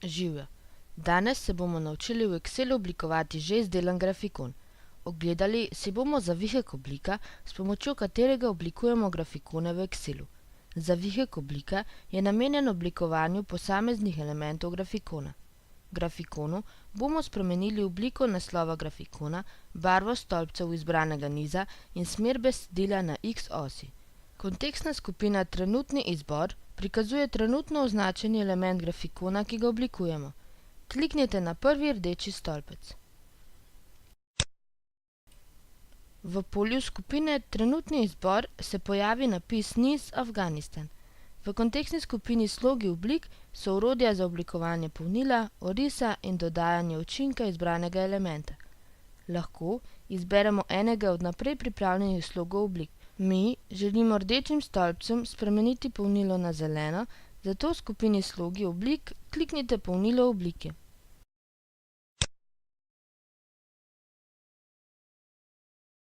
Živjo! Danes se bomo naučili v Excelu oblikovati že izdelan grafikon. Ogledali si bomo zavihek oblika, s pomočjo katerega oblikujemo grafikone v Excelu. Zavihek oblika je namenjen oblikovanju posameznih elementov grafikona. V grafikonu bomo spremenili obliko naslova grafikona, barvo stolpcev izbranega niza in smer besedila na X osi. Kontekstna skupina Trenutni izbor prikazuje trenutno označeni element grafikona, ki ga oblikujemo. Kliknite na prvi rdeči stolpec. V polju skupine Trenutni izbor se pojavi napis Niz Afganistan. V kontekstni skupini Slogi oblik so orodja za oblikovanje polnila, orisa in dodajanje učinka izbranega elementa. Lahko izberemo enega od naprej pripravljenih slogov oblik. Mi želimo rdečim stolpcem spremeniti polnilo na zeleno, zato v skupini Slogi oblik kliknite Polnilo oblike.